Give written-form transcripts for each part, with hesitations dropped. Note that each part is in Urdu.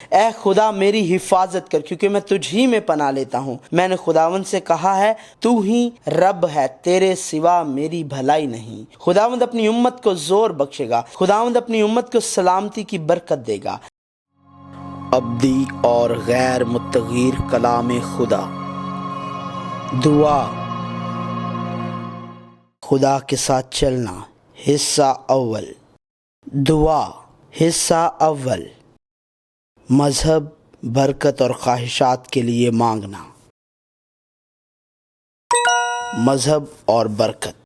اے خدا میری حفاظت کر، کیونکہ میں تجھ ہی میں پناہ لیتا ہوں۔ میں نے خداوند سے کہا ہے تو ہی رب ہے، تیرے سوا میری بھلائی نہیں۔ خداوند اپنی امت کو زور بخشے گا، خداوند اپنی امت کو سلامتی کی برکت دے گا۔ ابدی اور غیر متغیر کلام خدا۔ دعا۔ خدا کے ساتھ چلنا۔ حصہ اول۔ دعا۔ حصہ اول۔ مذہب، برکت اور خواہشات کے لیے مانگنا۔ مذہب اور برکت۔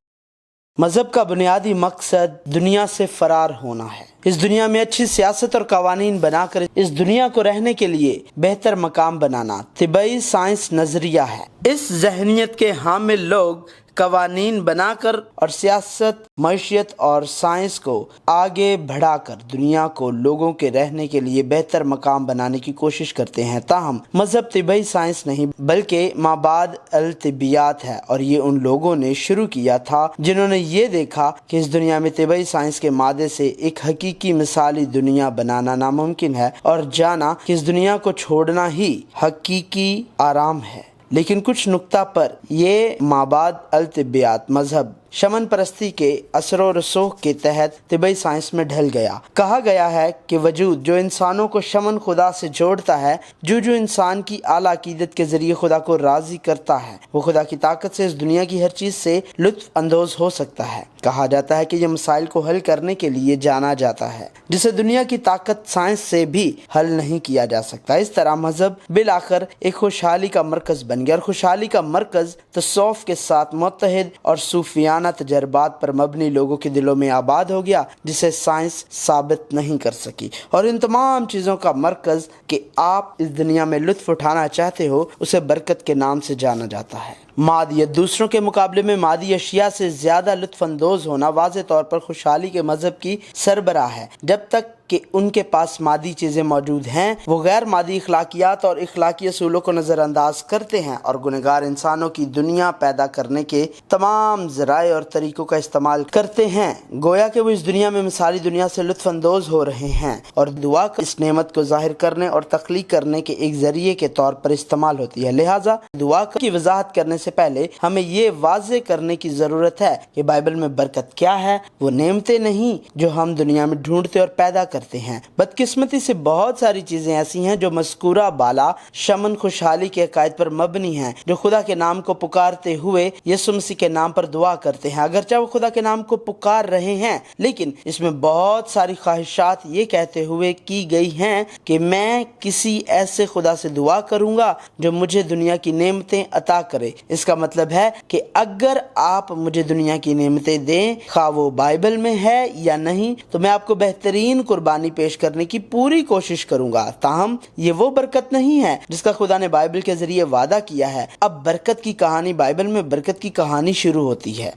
مذہب کا بنیادی مقصد دنیا سے فرار ہونا ہے۔ اس دنیا میں اچھی سیاست اور قوانین بنا کر اس دنیا کو رہنے کے لیے بہتر مقام بنانا طبعی سائنس نظریہ ہے۔ اس ذہنیت کے حامل لوگ قوانین بنا کر اور سیاست، معیشت اور سائنس کو آگے بڑھا کر دنیا کو لوگوں کے رہنے کے لیے بہتر مقام بنانے کی کوشش کرتے ہیں۔ تاہم مذہب طبعی سائنس نہیں بلکہ مابعد الطبیعیات ہے، اور یہ ان لوگوں نے شروع کیا تھا جنہوں نے یہ دیکھا کہ اس دنیا میں طبعی سائنس کے مادے سے ایک حقیقی مثالی دنیا بنانا ناممکن ہے، اور جانا کہ اس دنیا کو چھوڑنا ہی حقیقی آرام ہے۔ لیکن کچھ نقطہ پر یہ مابعد الطبیعیات مذہب شمن پرستی کے اثر و رسوخ کے تحت طبعی سائنس میں ڈھل گیا۔ کہا گیا ہے کہ وجود جو انسانوں کو شمن خدا سے جوڑتا ہے، جو انسان کی اعلیٰ عقیدت کے ذریعے خدا کو راضی کرتا ہے، وہ خدا کی طاقت سے اس دنیا کی ہر چیز سے لطف اندوز ہو سکتا ہے۔ کہا جاتا ہے کہ یہ مسائل کو حل کرنے کے لیے جانا جاتا ہے جسے دنیا کی طاقت سائنس سے بھی حل نہیں کیا جا سکتا۔ اس طرح مذہب بالآخر ایک خوشحالی کا مرکز بن گیا، اور خوشحالی کا مرکز تصوف کے ساتھ متحد اور صوفیانہ تجربات پر مبنی لوگوں کے دلوں میں آباد ہو گیا، جسے سائنس ثابت نہیں کر سکی۔ اور ان تمام چیزوں کا مرکز کہ آپ اس دنیا میں لطف اٹھانا چاہتے ہو، اسے برکت کے نام سے جانا جاتا ہے۔ مادیت، دوسروں کے مقابلے میں مادی اشیاء سے زیادہ لطف اندوز ہونا واضح طور پر خوشحالی کے مذہب کی سربراہ ہے۔ جب تک کہ ان کے پاس مادی چیزیں موجود ہیں، وہ غیر مادی اخلاقیات اور اخلاقی اصولوں کو نظر انداز کرتے ہیں اور گنہگار انسانوں کی دنیا پیدا کرنے کے تمام ذرائع اور طریقوں کا استعمال کرتے ہیں، گویا کہ وہ اس دنیا میں مثالی دنیا سے لطف اندوز ہو رہے ہیں، اور دعا اس نعمت کو ظاہر کرنے اور تخلیق کرنے کے ایک ذریعے کے طور پر استعمال ہوتی ہے۔ لہٰذا دعا کی وضاحت کرنے سے پہلے ہمیں یہ واضح کرنے کی ضرورت ہے کہ بائبل میں برکت کیا ہے۔ وہ نعمتیں نہیں جو ہم دنیا میں ڈھونڈتے اور پیدا کرتے ہیں۔ بدقسمتی سے بہت ساری چیزیں ایسی ہیں جو مذکورہ بالا شمن خوشحالی کے عقائد پر مبنی ہیں، جو خدا کے نام کو پکارتے ہوئے یسوع مسیح کے نام پر دعا کرتے ہیں۔ اگرچہ وہ خدا کے نام کو پکار رہے ہیں، لیکن اس میں بہت ساری خواہشات یہ کہتے ہوئے کی گئی ہیں کہ میں کسی ایسے خدا سے دعا کروں گا جو مجھے دنیا کی نعمتیں عطا کرے۔ اس کا مطلب ہے کہ اگر آپ مجھے دنیا کی نعمتیں دیں، خواہ وہ بائبل میں ہے یا نہیں، تو میں آپ کو بہترین قربانی پیش کرنے کی پوری کوشش کروں گا۔ تاہم یہ وہ برکت نہیں ہے جس کا خدا نے بائبل کے ذریعے وعدہ کیا ہے۔ اب برکت کی کہانی، بائبل میں برکت کی کہانی شروع ہوتی ہے۔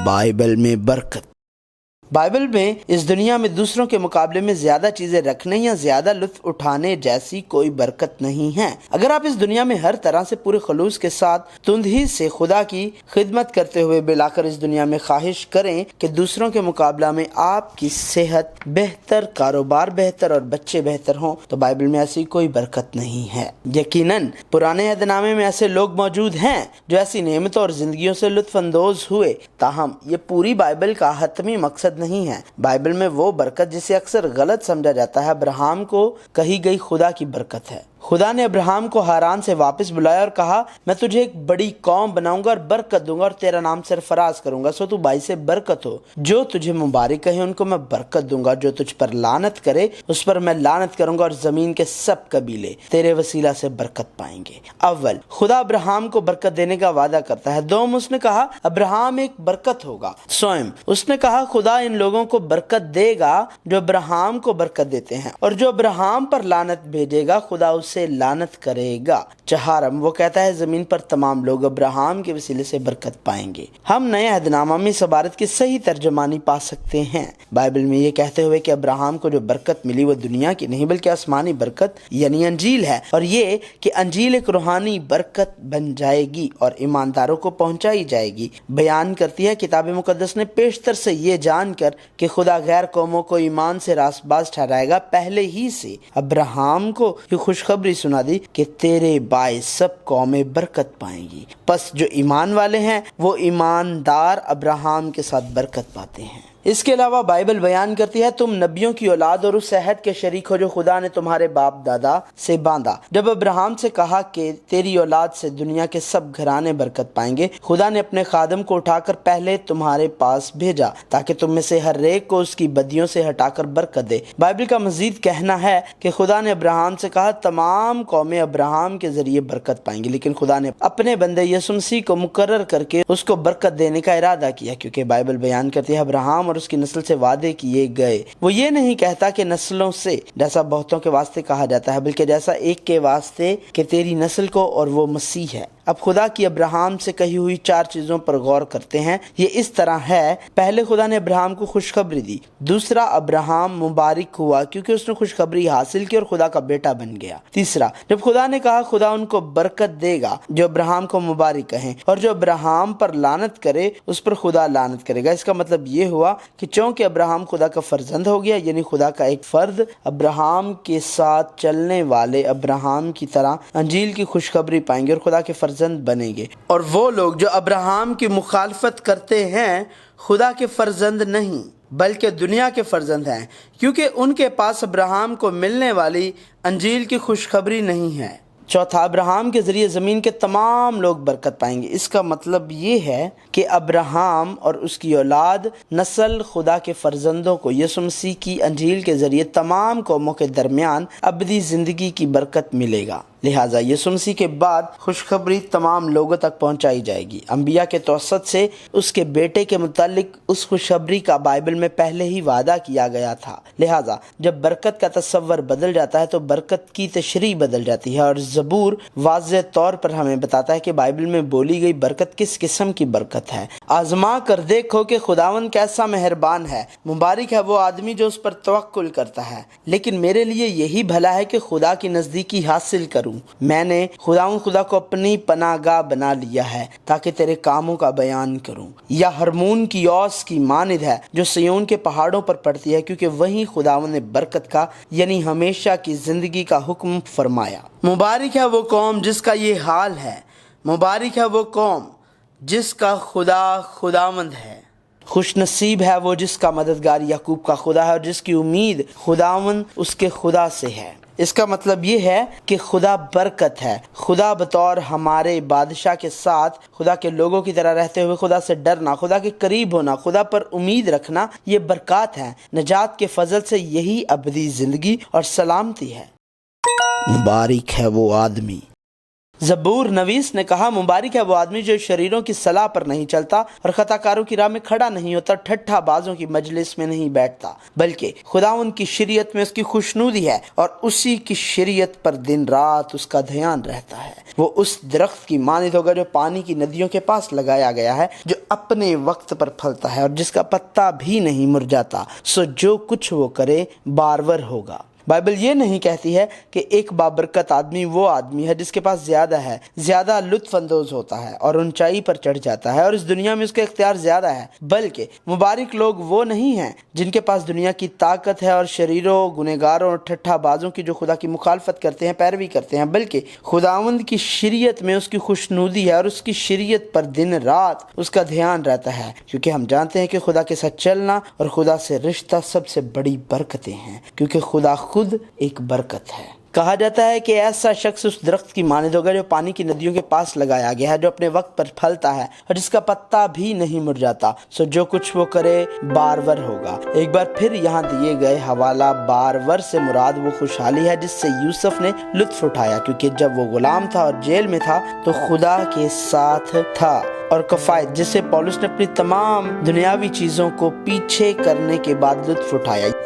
بائبل میں برکت۔ بائبل میں اس دنیا میں دوسروں کے مقابلے میں زیادہ چیزیں رکھنے یا زیادہ لطف اٹھانے جیسی کوئی برکت نہیں ہے۔ اگر آپ اس دنیا میں ہر طرح سے پورے خلوص کے ساتھ تندہی سے خدا کی خدمت کرتے ہوئے بالآخر اس دنیا میں خواہش کریں کہ دوسروں کے مقابلہ میں آپ کی صحت بہتر، کاروبار بہتر اور بچے بہتر ہوں، تو بائبل میں ایسی کوئی برکت نہیں ہے۔ یقیناً پرانے عہد نامے میں ایسے لوگ موجود ہیں جو ایسی نعمتوں اور زندگیوں سے لطف اندوز ہوئے، تاہم یہ پوری بائبل کا حتمی مقصد نہیں ہے۔ بائبل میں وہ برکت جسے اکثر غلط سمجھا جاتا ہے ابراہیم کو کہی گئی خدا کی برکت ہے۔ خدا نے ابراہیم کو ہاران سے واپس بلایا اور کہا، میں تجھے ایک بڑی قوم بناؤں گا اور برکت دوں گا اور تیرا نام سرفراز کروں گا، سو تو باعث برکت ہو۔ جو تجھے مبارک کہے ان کو میں برکت دوں گا، جو تجھ پر لعنت کرے اس پر میں لعنت کروں گا، اور زمین کے سب قبیلے تیرے وسیلہ سے برکت پائیں گے۔ اول، خدا ابراہیم کو برکت دینے کا وعدہ کرتا ہے۔ دوم، اس نے کہا ابراہیم ایک برکت ہوگا۔ سوم، اس نے کہا خدا ان لوگوں کو برکت دے گا جو ابراہیم کو برکت دیتے ہیں، اور جو ابراہیم پر لعنت بھیجے گا خدا اس سے لعنت کرے گا۔ چہارم، وہ کہتا ہے زمین پر تمام لوگ ابراہم کے وسیلے سے برکت پائیں گے۔ ہم نئے عہد نامہ میں اس عبارت کی صحیح ترجمانی پا سکتے ہیں، بائبل میں یہ کہتے ہوئے کہ ابراہم کو جو برکت ملی وہ دنیا کی نہیں بلکہ آسمانی برکت یعنی انجیل ہے، اور یہ کہ انجیل ایک روحانی برکت بن جائے گی اور ایمانداروں کو پہنچائی جائے گی۔ بیان کرتی ہے کتاب مقدس نے پیشتر سے یہ جان کر کہ خدا غیر قوموں کو ایمان سے راست باز ٹھہرائے گا، پہلے ہی سے ابراہم کو یہ خوشخبری سنا دی کہ تیرے باعث سب قومیں برکت پائیں گی۔ پس جو ایمان والے ہیں وہ ایماندار ابراہم کے ساتھ برکت پاتے ہیں۔ اس کے علاوہ بائبل بیان کرتی ہے تم نبیوں کی اولاد اور اس عہد کے شریک ہو جو خدا نے تمہارے باپ دادا سے باندھا۔ جب ابراہم سے کہا کہ تیری اولاد سے دنیا کے سب گھرانے برکت پائیں گے، خدا نے اپنے خادم کو اٹھا کر پہلے تمہارے پاس بھیجا تاکہ تم میں سے ہر ایک کو اس کی بدیوں سے ہٹا کر برکت دے۔ بائبل کا مزید کہنا ہے کہ خدا نے ابراہم سے کہا تمام قومیں ابراہم کے ذریعے برکت پائیں گی، لیکن خدا نے اپنے بندے یسوع مسیح کو مقرر کر کے اس کو برکت دینے کا ارادہ کیا، کیونکہ بائبل بیان کرتی ہے ابراہم اور اس کی نسل سے وعدے کیے گئے۔ وہ یہ نہیں کہتا کہ نسلوں سے جیسا بہتوں کے واسطے کہا جاتا ہے، بلکہ جیسا ایک کے واسطے کہ تیری نسل کو، اور وہ مسیح ہے۔ اب خدا کی ابراہم سے کہی ہوئی 4 چیزوں پر غور کرتے ہیں۔ یہ اس طرح ہے، پہلے خدا نے ابراہم کو خوشخبری دی، دوسرا ابراہم مبارک ہوا کیونکہ اس نے خوشخبری حاصل کی اور خدا کا بیٹا بن گیا، تیسرا جب خدا نے کہا خدا ان کو برکت دے گا جو ابراہم کو مبارک کہیں، اور جو ابراہم پر لعنت کرے اس پر خدا لعنت کرے گا۔ اس کا مطلب یہ ہوا کہ چونکہ ابراہم خدا کا فرزند ہو گیا، یعنی خدا کا ایک فرد، ابراہم کے ساتھ چلنے والے ابراہم کی طرح انجیل کی خوشخبری پائیں گے اور خدا کے فرزند بنیں گے۔ اور وہ لوگ جو ابراہم کی مخالفت کرتے ہیں خدا کے فرزند نہیں بلکہ دنیا کے فرزند ہیں، کیونکہ ان کے پاس ابراہم کو ملنے والی انجیل کی خوشخبری نہیں ہے۔ چوتھا، ابراہم کے ذریعے زمین کے تمام لوگ برکت پائیں گے۔ اس کا مطلب یہ ہے کہ ابراہم اور اس کی اولاد نسل خدا کے فرزندوں کو یسوع مسیح کی انجیل کے ذریعے تمام قوموں کے درمیان ابدی زندگی کی برکت ملے گا۔ لہٰذا یسوع مسیح کے بعد خوشخبری تمام لوگوں تک پہنچائی جائے گی۔ انبیاء کے توسط سے اس کے بیٹے کے متعلق اس خوشخبری کا بائبل میں پہلے ہی وعدہ کیا گیا تھا۔ لہٰذا جب برکت کا تصور بدل جاتا ہے تو برکت کی تشریح بدل جاتی ہے، اور زبور واضح طور پر ہمیں بتاتا ہے کہ بائبل میں بولی گئی برکت کس قسم کی برکت ہے۔ آزما کر دیکھو کہ خداوند کیسا مہربان ہے، مبارک ہے وہ آدمی جو اس پر توکل کرتا ہے۔ لیکن میرے لیے یہی بھلا ہے کہ خدا کی نزدیکی حاصل کروں۔ میں نے خدا کو اپنی پناہ گاہ بنا لیا ہے تاکہ تیرے کاموں کا بیان کروں۔ یا ہرمون کی اوس کی مانند ہے جو سیون کے پہاڑوں پر پڑتی ہے، کیونکہ وہیں خداوند نے برکت کا یعنی ہمیشہ کی زندگی کا حکم فرمایا۔ مبارک ہے وہ قوم جس کا یہ حال ہے، مبارک ہے وہ قوم جس کا خدا خداوند ہے۔ خوش نصیب ہے وہ جس کا مددگار یعقوب کا خدا ہے اور جس کی امید خداوند اس کے خدا سے ہے۔ اس کا مطلب یہ ہے کہ خدا برکت ہے۔ خدا بطور ہمارے بادشاہ کے ساتھ خدا کے لوگوں کی طرح رہتے ہوئے خدا سے ڈرنا، خدا کے قریب ہونا، خدا پر امید رکھنا، یہ برکات ہیں۔ نجات کے فضل سے یہی ابدی زندگی اور سلامتی ہے۔ مبارک ہے وہ آدمی، زبور نویس نے کہا مبارک ہے وہ آدمی جو شریروں کی صلاح پر نہیں چلتا اور خطا کاروں کی راہ میں کھڑا نہیں ہوتا، ٹھٹھا بازوں کی مجلس میں نہیں بیٹھتا، بلکہ خدا ان کی شریعت میں اس کی خوشنودی ہے اور اسی کی شریعت پر دن رات اس کا دھیان رہتا ہے۔ وہ اس درخت کی مانند ہوگا جو پانی کی ندیوں کے پاس لگایا گیا ہے، جو اپنے وقت پر پھلتا ہے اور جس کا پتا بھی نہیں مرجھاتا، سو جو کچھ وہ کرے بارور ہوگا۔ بائبل یہ نہیں کہتی ہے کہ ایک بابرکت آدمی وہ آدمی ہے جس کے پاس زیادہ لطف اندوز ہوتا ہے اور اونچائی پر چڑھ جاتا ہے اور اس دنیا میں اس کا اختیار زیادہ ہے، بلکہ مبارک لوگ وہ نہیں ہیں جن کے پاس دنیا کی طاقت ہے اور شریروں، گنہگاروں اور ٹھٹھا بازوں کی جو خدا کی مخالفت کرتے ہیں پیروی کرتے ہیں، بلکہ خداوند کی شریعت میں اس کی خوشنودی ہے اور اس کی شریعت پر دن رات اس کا دھیان رہتا ہے، کیونکہ ہم جانتے ہیں کہ خدا کے ساتھ چلنا اور خدا سے رشتہ سب سے بڑی برکتیں ہیں، کیونکہ خدا خود ایک برکت ہے۔ کہا جاتا ہے کہ ایسا شخص اس درخت کی مانند ہوگا جو پانی کی ندیوں کے پاس لگایا گیا ہے، جو اپنے وقت پر پھلتا ہے اور جس کا پتا بھی نہیں مرجھاتا، سو جو کچھ وہ کرے بارور ہوگا۔ ایک بار پھر یہاں دیے گئے حوالہ بارور سے مراد وہ خوشحالی ہے جس سے یوسف نے لطف اٹھایا، کیونکہ جب وہ غلام تھا اور جیل میں تھا تو خدا کے ساتھ تھا، اور کفایت جس سے پولس نے اپنی تمام دنیاوی چیزوں کو پیچھے کرنے کے بعد لطف اٹھایا۔